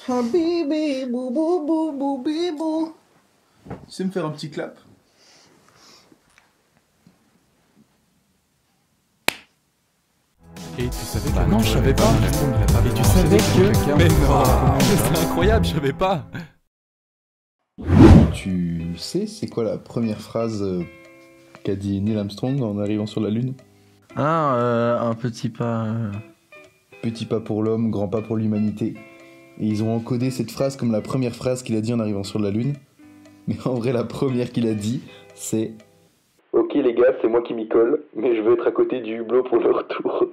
Habibi, bou bou bou bou bibou. Tu sais me faire un petit clap? Et tu savais que... Bah non, je savais pas. Et tu savais que... Mais non, c'est incroyable, je savais pas. Tu sais, c'est quoi la première phrase qu'a dit Neil Armstrong en arrivant sur la Lune? Un petit pas... Petit pas pour l'homme, grand pas pour l'humanité. Et ils ont encodé cette phrase comme la première phrase qu'il a dit en arrivant sur la Lune. Mais en vrai, la première qu'il a dit, c'est... Ok les gars, c'est moi qui m'y colle, mais je veux être à côté du hublot pour le retour.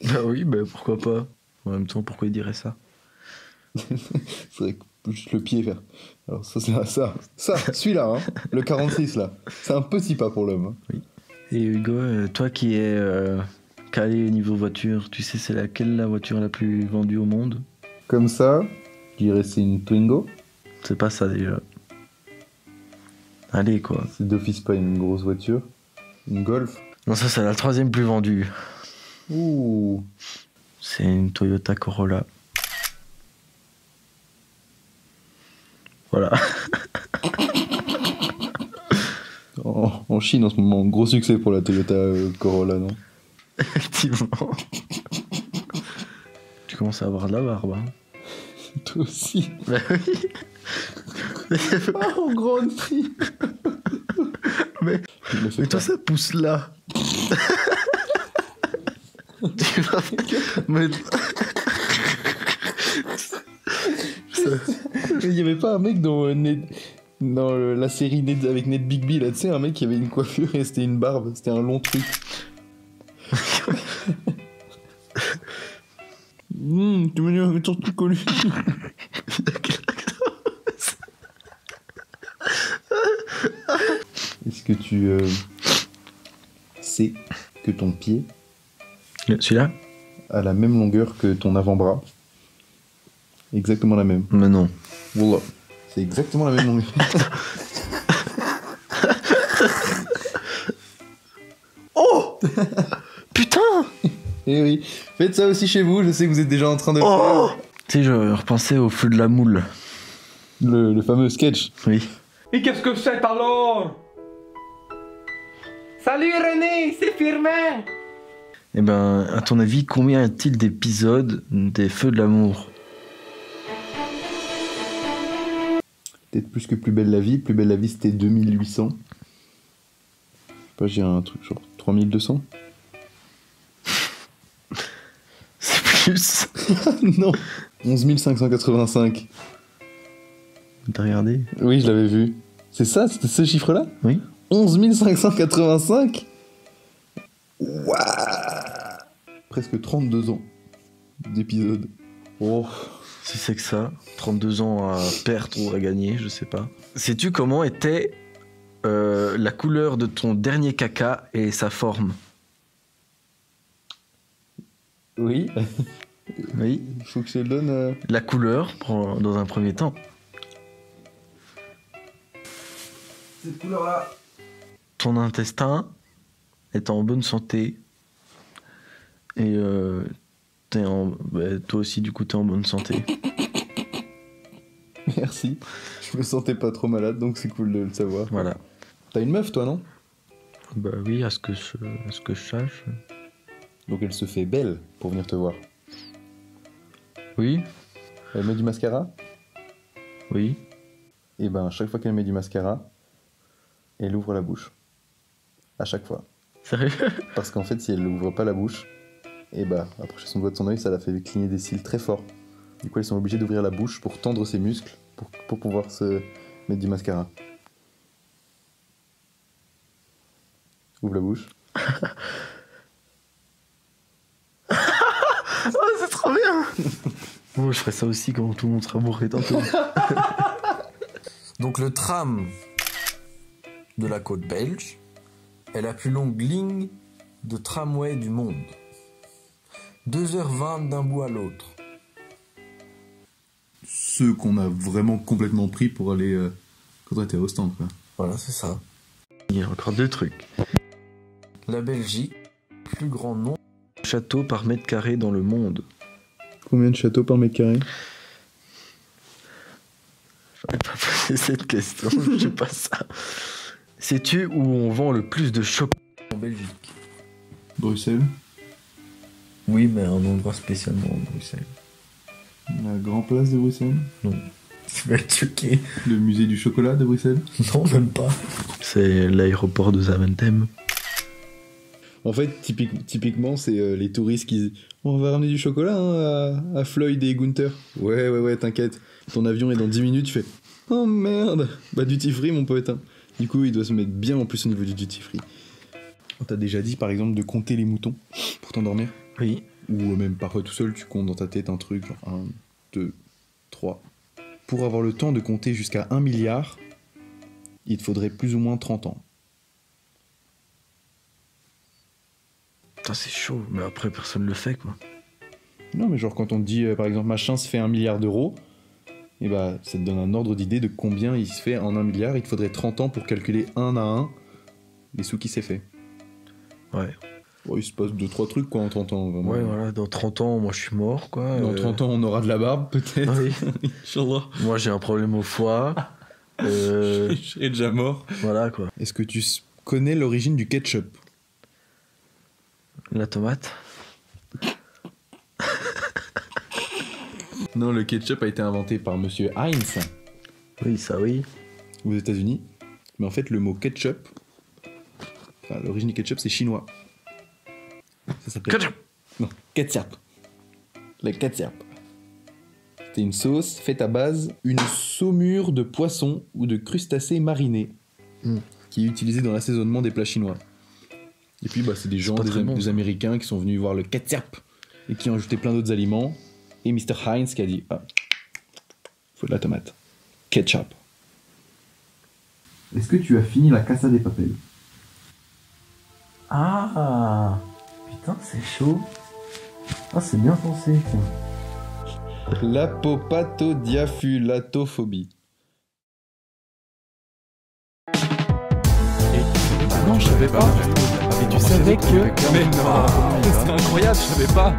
Bah oui, bah pourquoi pas. En même temps, pourquoi il dirait ça? C'est vrai que juste le pied faire. Alors ça, celui-là, hein, le 46 là, c'est un petit pas pour l'homme. Hein. Oui. Et Hugo, toi qui es calé au niveau voiture, tu sais c'est laquelle la voiture la plus vendue au monde? Comme ça, je dirais c'est une Twingo. C'est pas ça déjà. Allez quoi. C'est d'office pas une grosse voiture. Une Golf. Non, ça c'est la troisième plus vendue. Ouh. C'est une Toyota Corolla. Voilà. En Chine en ce moment, gros succès pour la Toyota Corolla, non? Effectivement. Tu commences à avoir de la barbe, hein. Toi aussi. Bah oui. Oh, grande fille. Mais toi ça pousse là. Tu vas mettre... Il y avait pas un mec dans la série Ned, avec Ned Bigby, là, tu sais, un mec qui avait une coiffure et c'était une barbe, c'était un long truc. Tu m'as dit un truc connu. Est-ce que tu sais que ton pied Celui-là? a la même longueur que ton avant-bras? Exactement la même. Mais non. Voilà. C'est exactement la même longueur. Oh putain. Eh oui. Faites ça aussi chez vous, je sais que vous êtes déjà en train de Oh. Tu sais, je repensais au feu de la moule. le fameux sketch. Oui. Et qu'est-ce que c'est alors? Salut René, c'est Firmin. Eh ben, à ton avis, combien y a-t-il d'épisodes des Feux de l'amour? Peut-être plus que Plus belle la vie. Plus belle la vie, c'était 2800. Je sais pas, j'ai un truc genre 3200. C'est plus. Non. 11 585. T'as regardé? Oui, je l'avais vu. C'est ça, c'était ce chiffre-là? Oui. 11 585. Waouh. Presque 32 ans d'épisode. Oh. Si c'est que ça, 32 ans à perdre ou à gagner, je sais pas. Sais-tu comment était la couleur de ton dernier caca et sa forme? Oui. Oui. Il faut que je te le donne. La couleur, dans un premier temps. Cette couleur-là. Ton intestin est en bonne santé. Et toi aussi, du coup, t'es en bonne santé. Merci. Je me sentais pas trop malade, donc c'est cool de le savoir. Voilà. T'as une meuf, toi, non? Bah oui, à ce que je sache. Donc elle se fait belle pour venir te voir. Oui, Elle met du mascara. oui. Et ben, chaque fois qu'elle met du mascara, elle ouvre la bouche. À chaque fois. Sérieux? Parce qu'en fait, si elle ouvre pas la bouche, et bah, approcher son doigt de son œil, ça la fait cligner des cils très forts. Du coup, elles sont obligées d'ouvrir la bouche pour tendre ses muscles, pour pouvoir se mettre du mascara. Ouvre la bouche. Oh, c'est trop bien. Bon, je ferai ça aussi quand tout le monde sera bourré tantôt. Donc le tram de la côte belge est la plus longue ligne de tramway du monde. 2h20 d'un bout à l'autre. Ceux qu'on a vraiment complètement pris pour aller quand on était à Ostende, quoi. Voilà, c'est ça. Il y a encore deux trucs. La Belgique, plus grand nombre Château par mètre carré dans le monde. Combien de châteaux par mètre carré? J'aurais pas posé cette question, je sais pas ça. Sais-tu où on vend le plus de chocolat En Belgique. Bruxelles. Oui, mais un endroit spécialement en Bruxelles. La Grand Place de Bruxelles. Tu vas être choqué. Le musée du chocolat de Bruxelles. Non, même pas. C'est l'aéroport de Zaventem. En fait, typiquement, c'est les touristes qui disent on va ramener du chocolat hein, à Floyd et Gunther. Ouais, t'inquiète. Ton avion est dans 10 minutes, tu fais oh merde. Bah, duty free, mon pote. Hein. Du coup, il doit se mettre bien en plus au niveau du duty free. On t'a déjà dit, par exemple, de compter les moutons pour t'endormir? Oui. Ou même parfois tout seul, tu comptes dans ta tête un truc, genre 1, 2, 3. Pour avoir le temps de compter jusqu'à 1 milliard, il te faudrait plus ou moins 30 ans. Putain, c'est chaud, mais après personne le fait quoi. Non, mais genre quand on te dit, par exemple, machin se fait 1 milliard d'euros, et bah ça te donne un ordre d'idée de combien il se fait en 1 milliard. Il te faudrait 30 ans pour calculer 1 à 1 les sous qu'il s'est fait. Ouais. Bon, il se passe 2-3 trucs quoi en 30 ans. Vraiment. Ouais, voilà, dans 30 ans, moi je suis mort quoi. Dans 30 ans, on aura de la barbe peut-être. Oui. Inch'Allah. Moi j'ai un problème au foie. Je serai déjà mort. Voilà quoi. Est-ce que tu connais l'origine du ketchup? La tomate. Non, le ketchup a été inventé par monsieur Heinz Oui, ça oui. aux États-Unis. Mais en fait, le mot ketchup, enfin, l'origine du ketchup, c'est chinois. Ça s'appelle. Ketchup. Non, ketchup. Le ketchup. C'était une sauce faite à base une saumure de poisson ou de crustacés marinés qui est utilisée dans l'assaisonnement des plats chinois. Et puis, bah, c'est des gens, pas très bon, des ça. Américains qui sont venus voir le ketchup et qui ont ajouté plein d'autres aliments. Et Mr. Heinz qui a dit ah, faut de la tomate. Ketchup. Est-ce que tu as fini la Casa de Papel? Ah, putain, c'est chaud. Ah, c'est bien pensé, tiens. L'apopatodiafulatophobie. Non, je savais pas. Et tu savais que... Mais non, c'est incroyable, je savais pas.